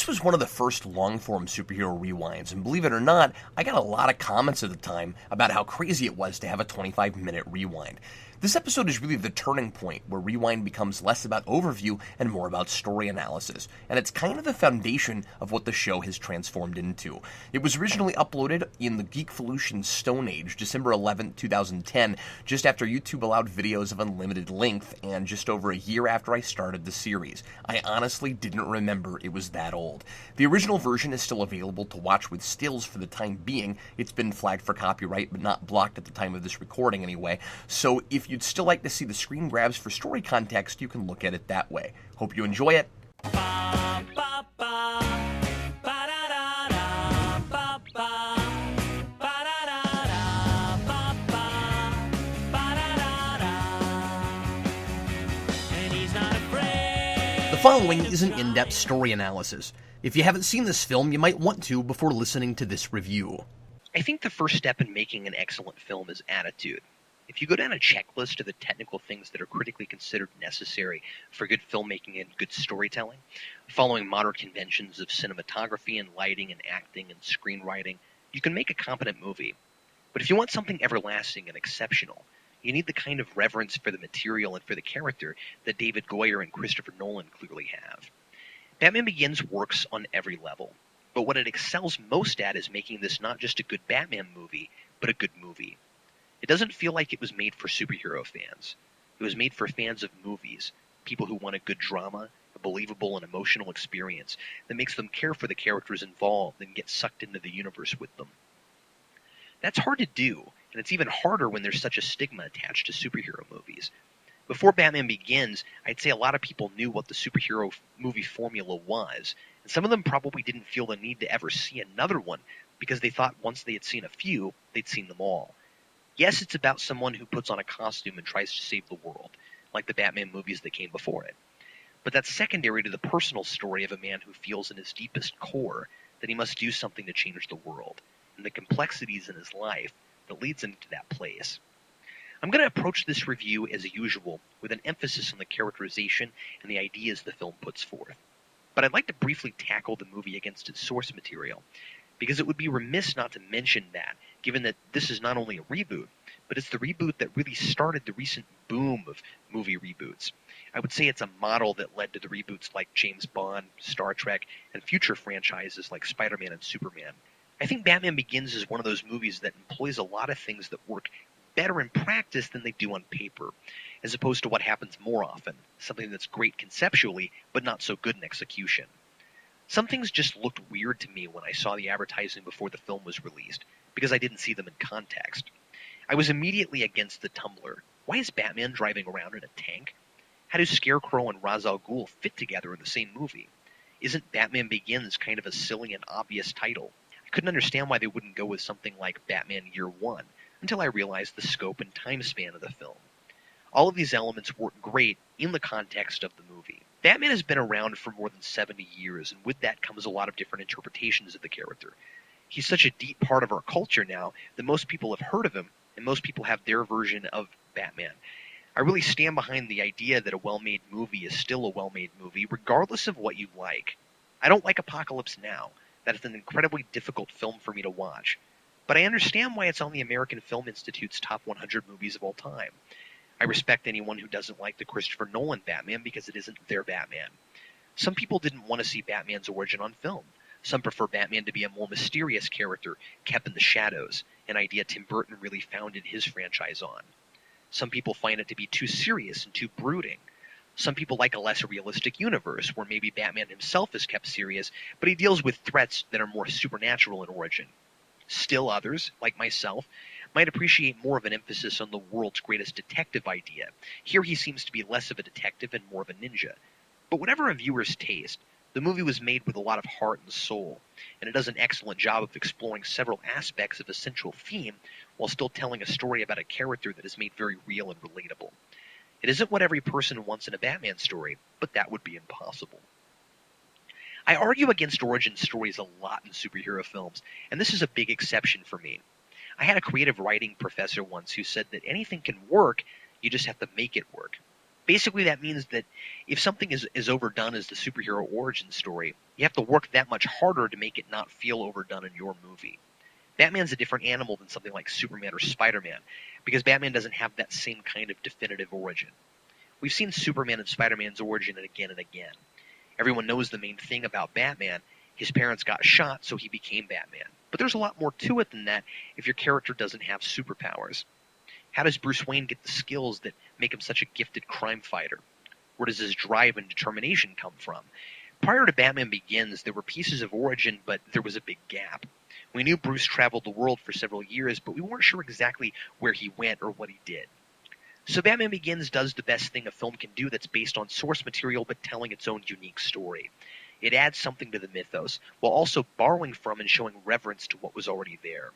This was one of the first long-form superhero rewinds, and believe it or not, I got a lot of comments at the time about how crazy it was to have a 25-minute rewind. This episode is really the turning point where Rewind becomes less about overview and more about story analysis, and it's kind of the foundation of what the show has transformed into. It was originally uploaded in the Geekvolution Stone Age, December 11, 2010, just after YouTube allowed videos of unlimited length, and just over a year after I started the series. I honestly didn't remember it was that old. The original version is still available to watch with stills for the time being. It's been flagged for copyright, but not blocked at the time of this recording anyway, so if you'd still like to see the screen grabs for story context, you can look at it that way. Hope you enjoy it. The following is an in-depth story analysis. If you haven't seen this film, you might want to before listening to this review. I think the first step in making an excellent film is attitude. If you go down a checklist of the technical things that are critically considered necessary for good filmmaking and good storytelling, following modern conventions of cinematography and lighting and acting and screenwriting, you can make a competent movie. But if you want something everlasting and exceptional, you need the kind of reverence for the material and for the character that David Goyer and Christopher Nolan clearly have. Batman Begins works on every level, but what it excels most at is making this not just a good Batman movie, but a good movie. It doesn't feel like it was made for superhero fans. It was made for fans of movies, people who want a good drama, a believable and emotional experience that makes them care for the characters involved and get sucked into the universe with them. That's hard to do, and it's even harder when there's such a stigma attached to superhero movies. Before Batman Begins, I'd say a lot of people knew what the superhero movie formula was, and some of them probably didn't feel the need to ever see another one because they thought once they had seen a few, they'd seen them all. Yes, it's about someone who puts on a costume and tries to save the world, like the Batman movies that came before it. But that's secondary to the personal story of a man who feels in his deepest core that he must do something to change the world, and the complexities in his life that leads him to that place. I'm going to approach this review as usual with an emphasis on the characterization and the ideas the film puts forth. But I'd like to briefly tackle the movie against its source material, because it would be remiss not to mention that, given that this is not only a reboot, but it's the reboot that really started the recent boom of movie reboots. I would say it's a model that led to the reboots like James Bond, Star Trek, and future franchises like Spider-Man and Superman. I think Batman Begins is one of those movies that employs a lot of things that work better in practice than they do on paper, as opposed to what happens more often, something that's great conceptually, but not so good in execution. Some things just looked weird to me when I saw the advertising before the film was released, because I didn't see them in context. I was immediately against the Tumbler. Why is Batman driving around in a tank? How do Scarecrow and Ra's al Ghul fit together in the same movie? Isn't Batman Begins kind of a silly and obvious title? I couldn't understand why they wouldn't go with something like Batman Year One, until I realized the scope and time span of the film. All of these elements work great in the context of the movie. Batman has been around for more than 70 years, and with that comes a lot of different interpretations of the character. He's such a deep part of our culture now that most people have heard of him, and most people have their version of Batman. I really stand behind the idea that a well-made movie is still a well-made movie, regardless of what you like. I don't like Apocalypse Now. That is an incredibly difficult film for me to watch. But I understand why it's on the American Film Institute's top 100 movies of all time. I respect anyone who doesn't like the Christopher Nolan Batman because it isn't their Batman. Some people didn't want to see Batman's origin on film. Some prefer Batman to be a more mysterious character, kept in the shadows, an idea Tim Burton really founded his franchise on. Some people find it to be too serious and too brooding. Some people like a less realistic universe, where maybe Batman himself is kept serious, but he deals with threats that are more supernatural in origin. Still others, like myself, might appreciate more of an emphasis on the world's greatest detective idea. Here he seems to be less of a detective and more of a ninja. But whatever a viewer's taste, the movie was made with a lot of heart and soul, and it does an excellent job of exploring several aspects of a central theme while still telling a story about a character that is made very real and relatable. It isn't what every person wants in a Batman story, but that would be impossible. I argue against origin stories a lot in superhero films, and this is a big exception for me. I had a creative writing professor once who said that anything can work, you just have to make it work. Basically, that means that if something is as overdone as the superhero origin story, you have to work that much harder to make it not feel overdone in your movie. Batman's a different animal than something like Superman or Spider-Man, because Batman doesn't have that same kind of definitive origin. We've seen Superman and Spider-Man's origin again and again. Everyone knows the main thing about Batman. His parents got shot, so he became Batman. But there's a lot more to it than that if your character doesn't have superpowers. How does Bruce Wayne get the skills that make him such a gifted crime fighter? Where does his drive and determination come from? Prior to Batman Begins, there were pieces of origin, but there was a big gap. We knew Bruce traveled the world for several years, but we weren't sure exactly where he went or what he did. So Batman Begins does the best thing a film can do that's based on source material but telling its own unique story. It adds something to the mythos, while also borrowing from and showing reverence to what was already there.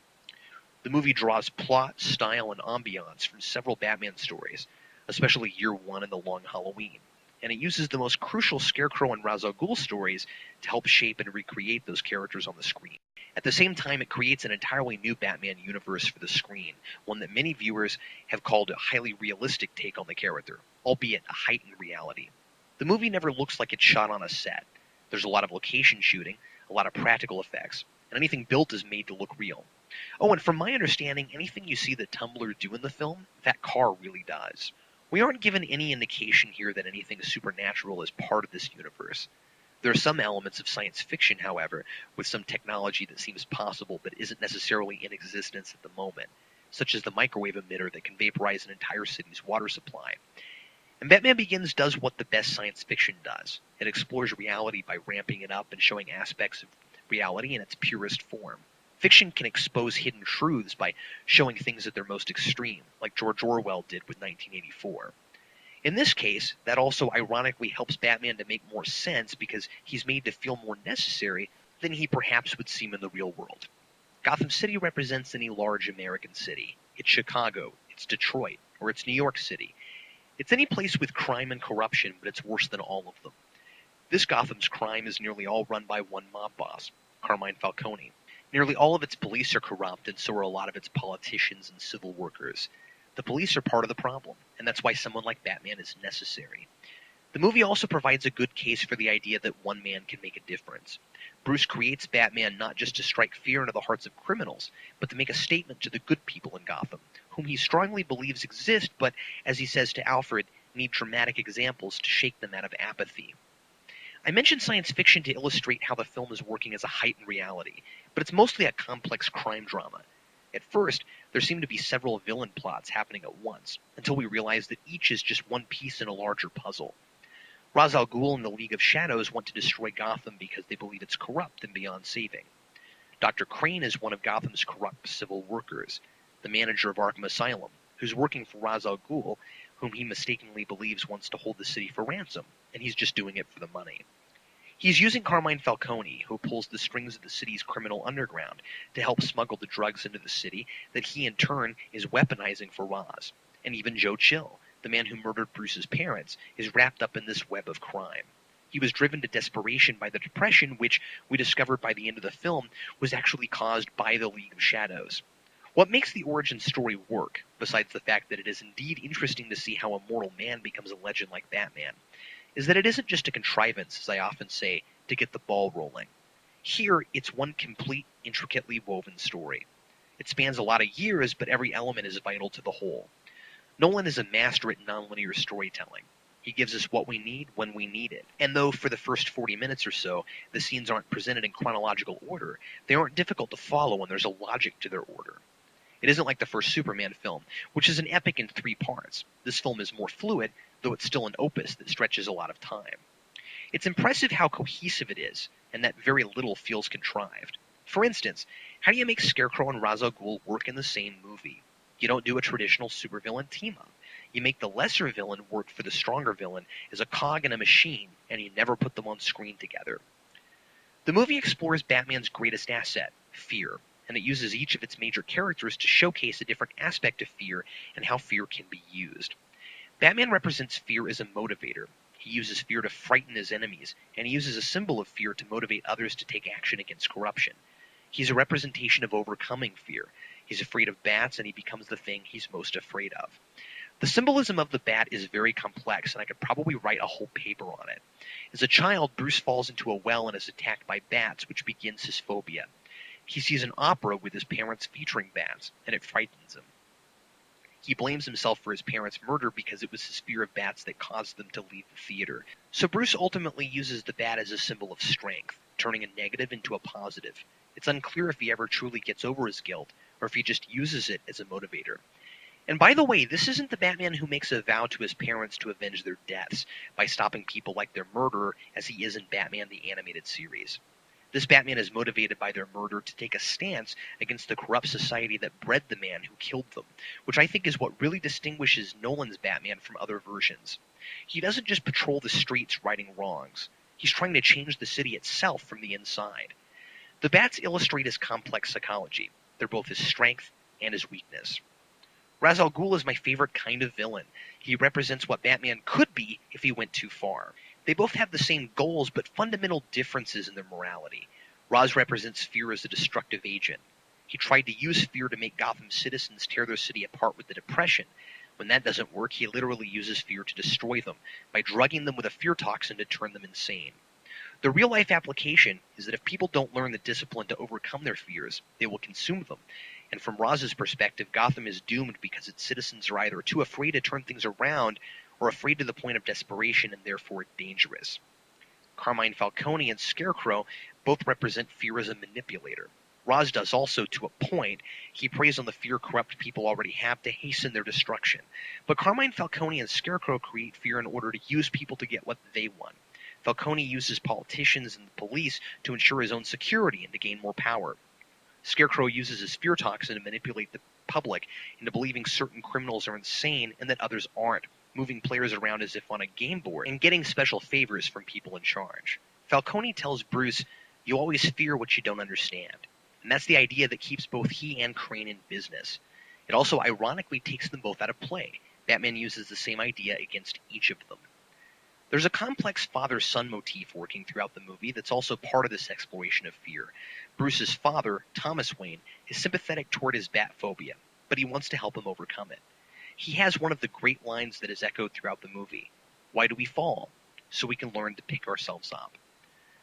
The movie draws plot, style, and ambiance from several Batman stories, especially Year One and The Long Halloween, and it uses the most crucial Scarecrow and Ra's al Ghul stories to help shape and recreate those characters on the screen. At the same time, it creates an entirely new Batman universe for the screen, one that many viewers have called a highly realistic take on the character, albeit a heightened reality. The movie never looks like it's shot on a set. There's a lot of location shooting, a lot of practical effects, and anything built is made to look real. Oh, and from my understanding, anything you see the Tumbler do in the film, that car really does. We aren't given any indication here that anything supernatural is part of this universe. There are some elements of science fiction, however, with some technology that seems possible but isn't necessarily in existence at the moment, such as the microwave emitter that can vaporize an entire city's water supply. And Batman Begins does what the best science fiction does. It explores reality by ramping it up and showing aspects of reality in its purest form. Fiction can expose hidden truths by showing things at their most extreme, like George Orwell did with 1984. In this case, that also ironically helps Batman to make more sense because he's made to feel more necessary than he perhaps would seem in the real world. Gotham City represents any large American city. It's Chicago, it's Detroit, or it's New York City. It's any place with crime and corruption, but it's worse than all of them. This Gotham's crime is nearly all run by one mob boss, Carmine Falcone. Nearly all of its police are corrupt, and so are a lot of its politicians and civil workers. The police are part of the problem, and that's why someone like Batman is necessary. The movie also provides a good case for the idea that one man can make a difference. Bruce creates Batman not just to strike fear into the hearts of criminals, but to make a statement to the good people in Gotham, whom he strongly believes exist, but, as he says to Alfred, need dramatic examples to shake them out of apathy. I mentioned science fiction to illustrate how the film is working as a heightened reality, but it's mostly a complex crime drama. At first, there seem to be several villain plots happening at once, until we realize that each is just one piece in a larger puzzle. Ra's al Ghul and the League of Shadows want to destroy Gotham because they believe it's corrupt and beyond saving. Dr. Crane is one of Gotham's corrupt civil workers, the manager of Arkham Asylum, who's working for Ra's al Ghul, whom he mistakenly believes wants to hold the city for ransom, and he's just doing it for the money. He's using Carmine Falcone, who pulls the strings of the city's criminal underground, to help smuggle the drugs into the city that he in turn is weaponizing for Ra's. And even Joe Chill, the man who murdered Bruce's parents, is wrapped up in this web of crime. He was driven to desperation by the depression, which we discovered by the end of the film was actually caused by the League of Shadows. What makes the origin story work, besides the fact that it is indeed interesting to see how a mortal man becomes a legend like Batman, is that it isn't just a contrivance, as I often say, to get the ball rolling. Here, it's one complete, intricately woven story. It spans a lot of years, but every element is vital to the whole. Nolan is a master at nonlinear storytelling. He gives us what we need when we need it. And though for the first 40 minutes or so, the scenes aren't presented in chronological order, they aren't difficult to follow and there's a logic to their order. It isn't like the first Superman film, which is an epic in 3 parts. This film is more fluid, though it's still an opus that stretches a lot of time. It's impressive how cohesive it is, and that very little feels contrived. For instance, how do you make Scarecrow and Ra's al Ghul work in the same movie? You don't do a traditional supervillain team-up. You make the lesser villain work for the stronger villain as a cog in a machine, and you never put them on screen together. The movie explores Batman's greatest asset, fear, and it uses each of its major characters to showcase a different aspect of fear and how fear can be used. Batman represents fear as a motivator. He uses fear to frighten his enemies, and he uses a symbol of fear to motivate others to take action against corruption. He's a representation of overcoming fear. He's afraid of bats, and he becomes the thing he's most afraid of. The symbolism of the bat is very complex, and I could probably write a whole paper on it. As a child, Bruce falls into a well and is attacked by bats, which begins his phobia. He sees an opera with his parents featuring bats, and it frightens him. He blames himself for his parents' murder because it was his fear of bats that caused them to leave the theater. So Bruce ultimately uses the bat as a symbol of strength, turning a negative into a positive. It's unclear if he ever truly gets over his guilt, or if he just uses it as a motivator. And by the way, this isn't the Batman who makes a vow to his parents to avenge their deaths by stopping people like their murderer as he is in Batman the Animated Series. This Batman is motivated by their murder to take a stance against the corrupt society that bred the man who killed them, which I think is what really distinguishes Nolan's Batman from other versions. He doesn't just patrol the streets righting wrongs. He's trying to change the city itself from the inside. The bats illustrate his complex psychology. They're both his strength and his weakness. Ra's al Ghul is my favorite kind of villain. He represents what Batman could be if he went too far. They both have the same goals, but fundamental differences in their morality. Ra's represents fear as a destructive agent. He tried to use fear to make Gotham citizens tear their city apart with the Depression. When that doesn't work, he literally uses fear to destroy them, by drugging them with a fear toxin to turn them insane. The real-life application is that if people don't learn the discipline to overcome their fears, they will consume them. And from Raz's perspective, Gotham is doomed because its citizens are either too afraid to turn things around or afraid to the point of desperation and therefore dangerous. Carmine Falcone and Scarecrow both represent fear as a manipulator. Raz does also to a point. He preys on the fear corrupt people already have to hasten their destruction. But Carmine Falcone and Scarecrow create fear in order to use people to get what they want. Falcone uses politicians and the police to ensure his own security and to gain more power. Scarecrow uses his fear toxin to manipulate the public into believing certain criminals are insane and that others aren't, moving players around as if on a game board and getting special favors from people in charge. Falcone tells Bruce, "You always fear what you don't understand." And that's the idea that keeps both he and Crane in business. It also ironically takes them both out of play. Batman uses the same idea against each of them. There's a complex father-son motif working throughout the movie that's also part of this exploration of fear. Bruce's father, Thomas Wayne, is sympathetic toward his bat phobia, but he wants to help him overcome it. He has one of the great lines that is echoed throughout the movie. "Why do we fall? So we can learn to pick ourselves up."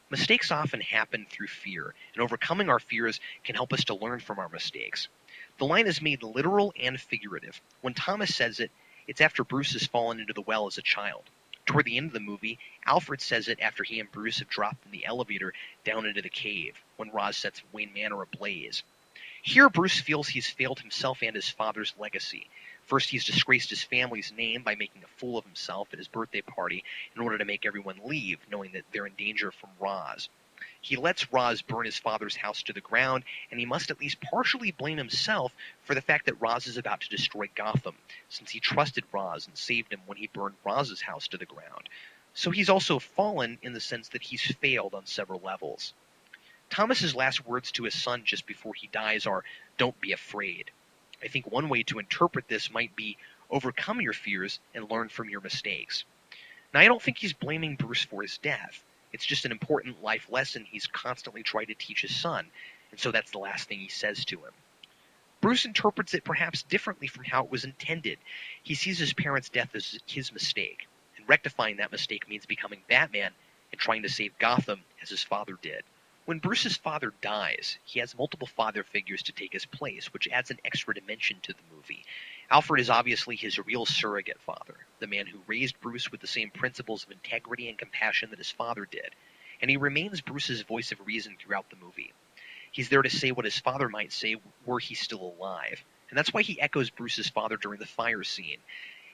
Mistakes often happen through fear, and overcoming our fears can help us to learn from our mistakes. The line is made literal and figurative. When Thomas says it, it's after Bruce has fallen into the well as a child. Toward the end of the movie, Alfred says it after he and Bruce have dropped in the elevator down into the cave, when Ra's sets Wayne Manor ablaze. Here, Bruce feels he's failed himself and his father's legacy. First, he's disgraced his family's name by making a fool of himself at his birthday party in order to make everyone leave, knowing that they're in danger from Ra's. He lets Ra's burn his father's house to the ground, and he must at least partially blame himself for the fact that Ra's is about to destroy Gotham, since he trusted Ra's and saved him when he burned Raz's house to the ground. So he's also fallen in the sense that he's failed on several levels. Thomas's last words to his son just before he dies are, "Don't be afraid." I think one way to interpret this might be, overcome your fears and learn from your mistakes. Now, I don't think he's blaming Bruce for his death. It's just an important life lesson he's constantly tried to teach his son, and so that's the last thing he says to him. Bruce interprets it perhaps differently from how it was intended. He sees his parents' death as his mistake, and rectifying that mistake means becoming Batman and trying to save Gotham as his father did. When Bruce's father dies, he has multiple father figures to take his place, which adds an extra dimension to the movie. Alfred is obviously his real surrogate father, the man who raised Bruce with the same principles of integrity and compassion that his father did, and he remains Bruce's voice of reason throughout the movie. He's there to say what his father might say were he still alive, and that's why he echoes Bruce's father during the fire scene.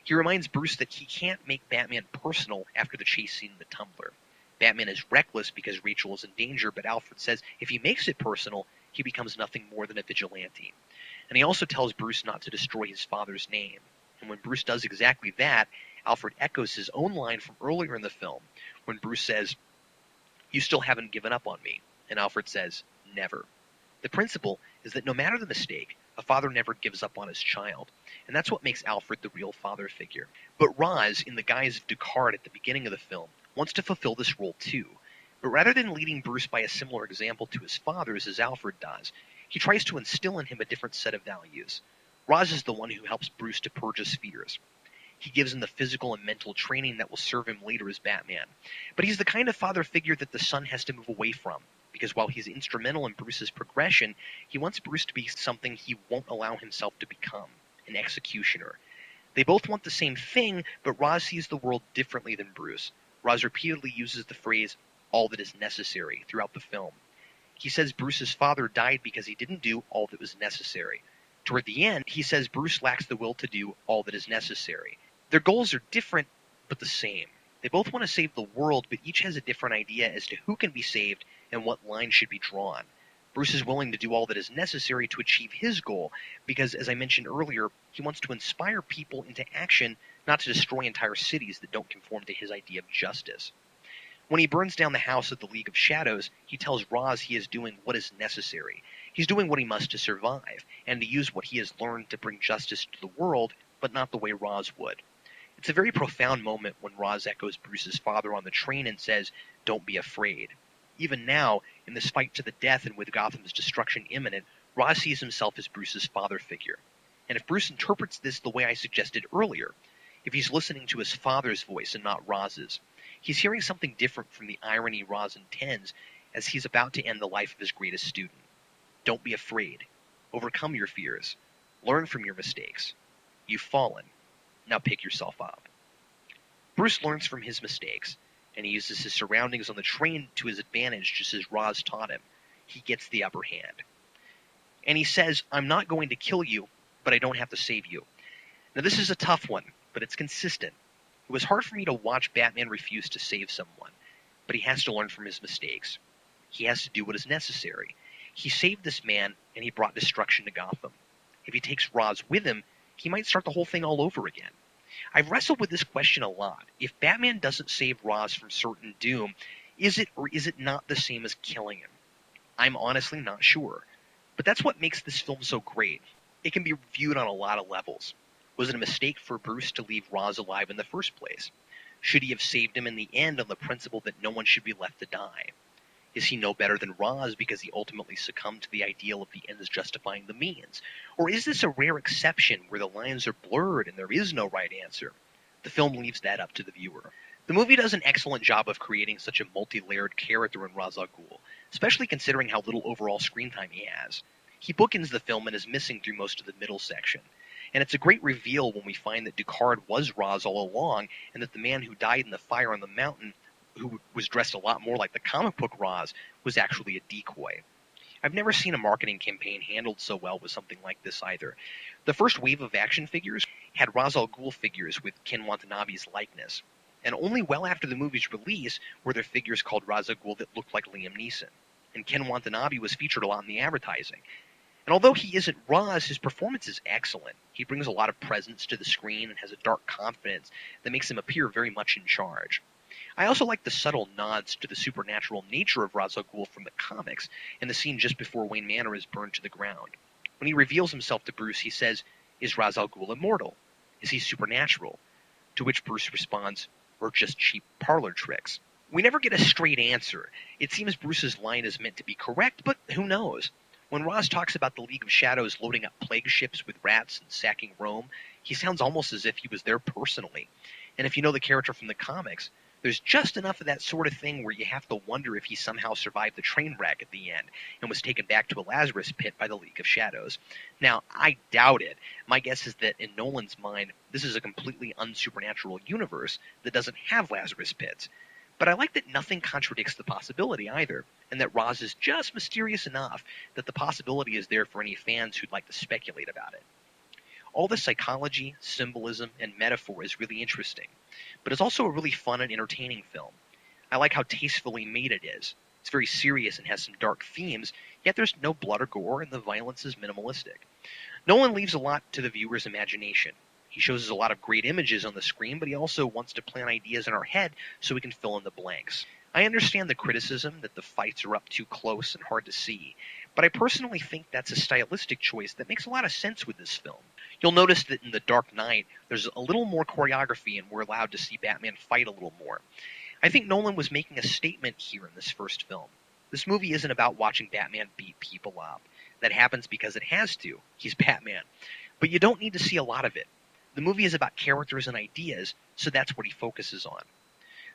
He reminds Bruce that he can't make Batman personal after the chase scene in the Tumbler. Batman is reckless because Rachel is in danger, but Alfred says if he makes it personal, he becomes nothing more than a vigilante. And he also tells Bruce not to destroy his father's name. And when Bruce does exactly that, Alfred echoes his own line from earlier in the film, when Bruce says, "You still haven't given up on me." And Alfred says, "Never." The principle is that no matter the mistake, a father never gives up on his child, and that's what makes Alfred the real father figure. But Raz, in the guise of Ducard at the beginning of the film, wants to fulfill this role too. But rather than leading Bruce by a similar example to his father's as Alfred does, he tries to instill in him a different set of values. Raz is the one who helps Bruce to purge his fears. He gives him the physical and mental training that will serve him later as Batman. But he's the kind of father figure that the son has to move away from, because while he's instrumental in Bruce's progression, he wants Bruce to be something he won't allow himself to become, an executioner. They both want the same thing, but Ra's sees the world differently than Bruce. Ra's repeatedly uses the phrase, all that is necessary, throughout the film. He says Bruce's father died because he didn't do all that was necessary. Toward the end, he says Bruce lacks the will to do all that is necessary. Their goals are different, but the same. They both want to save the world, but each has a different idea as to who can be saved and what line should be drawn. Bruce is willing to do all that is necessary to achieve his goal, because, as I mentioned earlier, he wants to inspire people into action, not to destroy entire cities that don't conform to his idea of justice. When he burns down the house of the League of Shadows, he tells Ra's he is doing what is necessary. He's doing what he must to survive, and to use what he has learned to bring justice to the world, but not the way Ra's would. It's a very profound moment when Ra's echoes Bruce's father on the train and says, "Don't be afraid." Even now, in this fight to the death and with Gotham's destruction imminent, Ra's sees himself as Bruce's father figure. And if Bruce interprets this the way I suggested earlier, if he's listening to his father's voice and not Raz's, he's hearing something different from the irony Raz intends as he's about to end the life of his greatest student. Don't be afraid. Overcome your fears. Learn from your mistakes. You've fallen. Now pick yourself up. Bruce learns from his mistakes, and he uses his surroundings on the train to his advantage just as Raz taught him. He gets the upper hand. And he says, "I'm not going to kill you, but I don't have to save you." Now this is a tough one, but it's consistent. It was hard for me to watch Batman refuse to save someone, but he has to learn from his mistakes. He has to do what is necessary. He saved this man, and he brought destruction to Gotham. If he takes Raz with him, he might start the whole thing all over again. I've wrestled with this question a lot. If Batman doesn't save Raz from certain doom, is it or is it not the same as killing him? I'm honestly not sure. But that's what makes this film so great. It can be viewed on a lot of levels. Was it a mistake for Bruce to leave Raz alive in the first place? Should he have saved him in the end on the principle that no one should be left to die? Is he no better than Raz because he ultimately succumbed to the ideal of the ends justifying the means? Or is this a rare exception where the lines are blurred and there is no right answer? The film leaves that up to the viewer. The movie does an excellent job of creating such a multi-layered character in Ra's al Ghul, especially considering how little overall screen time he has. He bookends the film and is missing through most of the middle section. And it's a great reveal when we find that Ducard was Raz all along, and that the man who died in the fire on the mountain, who was dressed a lot more like the comic book Raz, was actually a decoy. I've never seen a marketing campaign handled so well with something like this either. The first wave of action figures had Ra's al Ghul figures with Ken Watanabe's likeness, and only well after the movie's release were there figures called Ra's al Ghul that looked like Liam Neeson, and Ken Watanabe was featured a lot in the advertising. And although he isn't Raz, his performance is excellent. He brings a lot of presence to the screen and has a dark confidence that makes him appear very much in charge. I also like the subtle nods to the supernatural nature of Ra's al Ghul from the comics in the scene just before Wayne Manor is burned to the ground. When he reveals himself to Bruce, he says, "Is Ra's al Ghul immortal? Is he supernatural?" To which Bruce responds, "Or just cheap parlor tricks?" We never get a straight answer. It seems Bruce's line is meant to be correct, but who knows? When Ra's talks about the League of Shadows loading up plague ships with rats and sacking Rome, he sounds almost as if he was there personally. And if you know the character from the comics, there's just enough of that sort of thing where you have to wonder if he somehow survived the train wreck at the end and was taken back to a Lazarus pit by the League of Shadows. Now, I doubt it. My guess is that in Nolan's mind, this is a completely unsupernatural universe that doesn't have Lazarus pits. But I like that nothing contradicts the possibility either, and that Raz is just mysterious enough that the possibility is there for any fans who'd like to speculate about it. All the psychology, symbolism, and metaphor is really interesting, but it's also a really fun and entertaining film. I like how tastefully made it is. It's very serious and has some dark themes, yet there's no blood or gore and the violence is minimalistic. Nolan leaves a lot to the viewer's imagination. He shows us a lot of great images on the screen, but he also wants to plant ideas in our head so we can fill in the blanks. I understand the criticism that the fights are up too close and hard to see, but I personally think that's a stylistic choice that makes a lot of sense with this film. You'll notice that in The Dark Knight, there's a little more choreography and we're allowed to see Batman fight a little more. I think Nolan was making a statement here in this first film. This movie isn't about watching Batman beat people up. That happens because it has to. He's Batman. But you don't need to see a lot of it. The movie is about characters and ideas, so that's what he focuses on.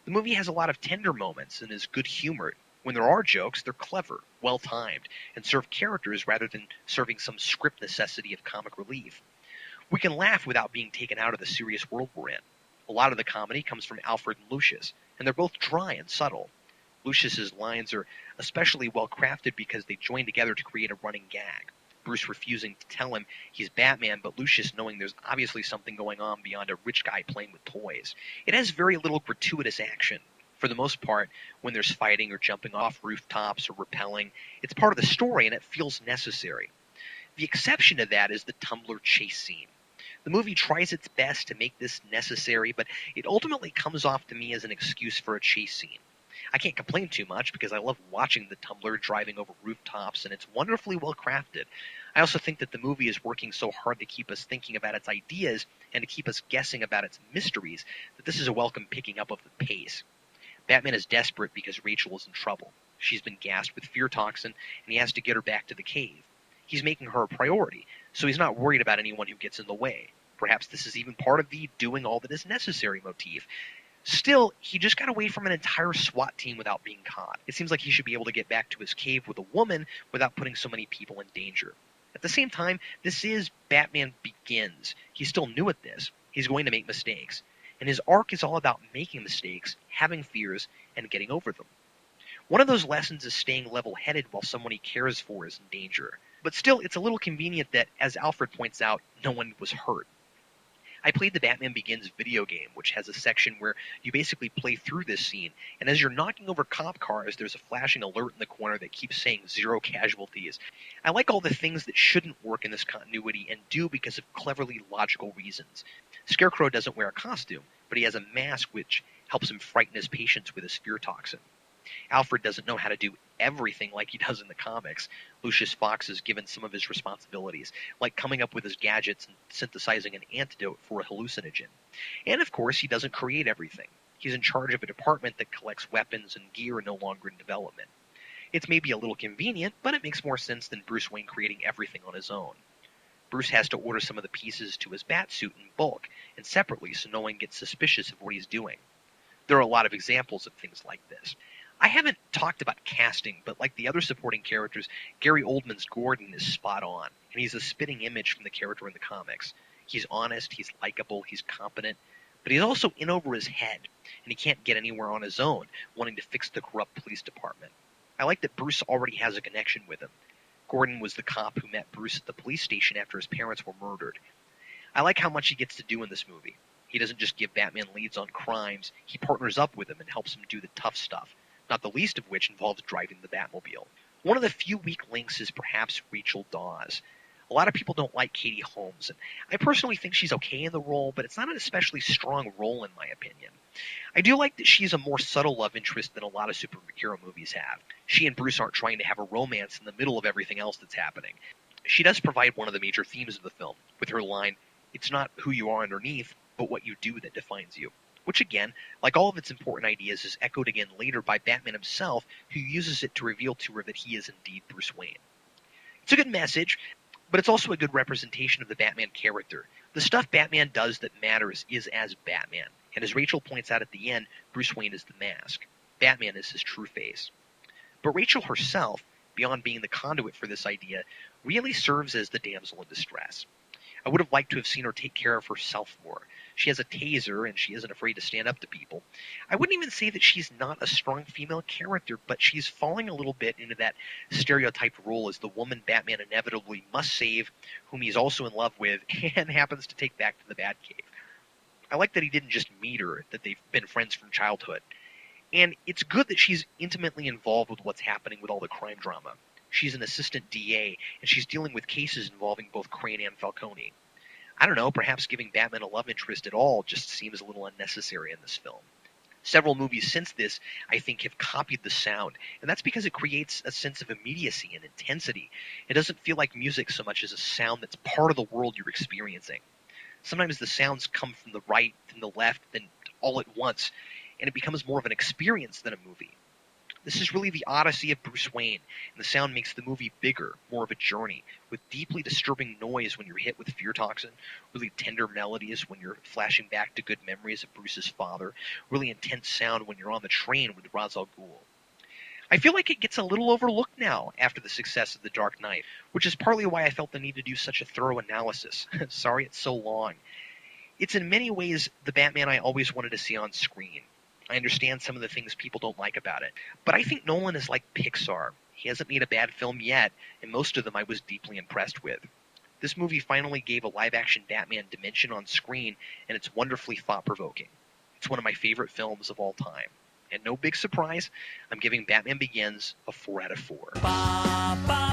The movie has a lot of tender moments and is good-humored. When there are jokes, they're clever, well-timed, and serve characters rather than serving some script necessity of comic relief. We can laugh without being taken out of the serious world we're in. A lot of the comedy comes from Alfred and Lucius, and they're both dry and subtle. Lucius's lines are especially well crafted because they join together to create a running gag. Bruce refusing to tell him he's Batman, but Lucius knowing there's obviously something going on beyond a rich guy playing with toys. It has very little gratuitous action. For the most part, when there's fighting or jumping off rooftops or rappelling, it's part of the story and it feels necessary. The exception to that is the Tumbler chase scene. The movie tries its best to make this necessary, but it ultimately comes off to me as an excuse for a chase scene. I can't complain too much because I love watching the Tumbler driving over rooftops and it's wonderfully well crafted. I also think that the movie is working so hard to keep us thinking about its ideas and to keep us guessing about its mysteries that this is a welcome picking up of the pace. Batman is desperate because Rachel is in trouble. She's been gassed with fear toxin and he has to get her back to the cave. He's making her a priority, so he's not worried about anyone who gets in the way. Perhaps this is even part of the doing all that is necessary motif. Still, he just got away from an entire SWAT team without being caught. It seems like he should be able to get back to his cave with a woman without putting so many people in danger. At the same time, this is Batman Begins. He's still new at this. He's going to make mistakes. And his arc is all about making mistakes, having fears, and getting over them. One of those lessons is staying level-headed while someone he cares for is in danger. But still, it's a little convenient that, as Alfred points out, no one was hurt. I played the Batman Begins video game, which has a section where you basically play through this scene, and as you're knocking over cop cars, there's a flashing alert in the corner that keeps saying 0 casualties. I like all the things that shouldn't work in this continuity and do because of cleverly logical reasons. Scarecrow doesn't wear a costume, but he has a mask which helps him frighten his patients with his fear toxin. Alfred doesn't know how to do everything like he does in the comics. Lucius Fox is given some of his responsibilities, like coming up with his gadgets and synthesizing an antidote for a hallucinogen. And of course, he doesn't create everything. He's in charge of a department that collects weapons and gear no longer in development. It's maybe a little convenient, but it makes more sense than Bruce Wayne creating everything on his own. Bruce has to order some of the pieces to his Batsuit in bulk and separately so no one gets suspicious of what he's doing. There are a lot of examples of things like this. I haven't talked about casting, but like the other supporting characters, Gary Oldman's Gordon is spot on, and he's a spitting image from the character in the comics. He's honest, he's likable, he's competent, but he's also in over his head, and he can't get anywhere on his own, wanting to fix the corrupt police department. I like that Bruce already has a connection with him. Gordon was the cop who met Bruce at the police station after his parents were murdered. I like how much he gets to do in this movie. He doesn't just give Batman leads on crimes, he partners up with him and helps him do the tough stuff, not the least of which involves driving the Batmobile. One of the few weak links is perhaps Rachel Dawes. A lot of people don't like Katie Holmes, and I personally think she's okay in the role, but it's not an especially strong role in my opinion. I do like that she's a more subtle love interest than a lot of superhero movies have. She and Bruce aren't trying to have a romance in the middle of everything else that's happening. She does provide one of the major themes of the film, with her line, "It's not who you are underneath, but what you do that defines you." Which again, like all of its important ideas, is echoed again later by Batman himself, who uses it to reveal to her that he is indeed Bruce Wayne. It's a good message, but it's also a good representation of the Batman character. The stuff Batman does that matters is as Batman, and as Rachel points out at the end, Bruce Wayne is the mask. Batman is his true face. But Rachel herself, beyond being the conduit for this idea, really serves as the damsel in distress. I would have liked to have seen her take care of herself more. She has a taser, and she isn't afraid to stand up to people. I wouldn't even say that she's not a strong female character, but she's falling a little bit into that stereotyped role as the woman Batman inevitably must save, whom he's also in love with, and happens to take back to the Batcave. I like that he didn't just meet her, that they've been friends from childhood. And it's good that she's intimately involved with what's happening with all the crime drama. She's an assistant DA, and she's dealing with cases involving both Crane and Falcone. I don't know, perhaps giving Batman a love interest at all just seems a little unnecessary in this film. Several movies since this, I think, have copied the sound, and that's because it creates a sense of immediacy and intensity. It doesn't feel like music so much as a sound that's part of the world you're experiencing. Sometimes the sounds come from the right, from the left, then all at once, and it becomes more of an experience than a movie. This is really the odyssey of Bruce Wayne, and the sound makes the movie bigger, more of a journey, with deeply disturbing noise when you're hit with fear toxin, really tender melodies when you're flashing back to good memories of Bruce's father, really intense sound when you're on the train with Ra's al Ghul. I feel like it gets a little overlooked now after the success of The Dark Knight, which is partly why I felt the need to do such a thorough analysis. Sorry it's so long. It's in many ways the Batman I always wanted to see on screen. I understand some of the things people don't like about it, but I think Nolan is like Pixar. He hasn't made a bad film yet, and most of them I was deeply impressed with. This movie finally gave a live-action Batman dimension on screen, and it's wonderfully thought-provoking. It's one of my favorite films of all time. And no big surprise, I'm giving Batman Begins a 4 out of 4.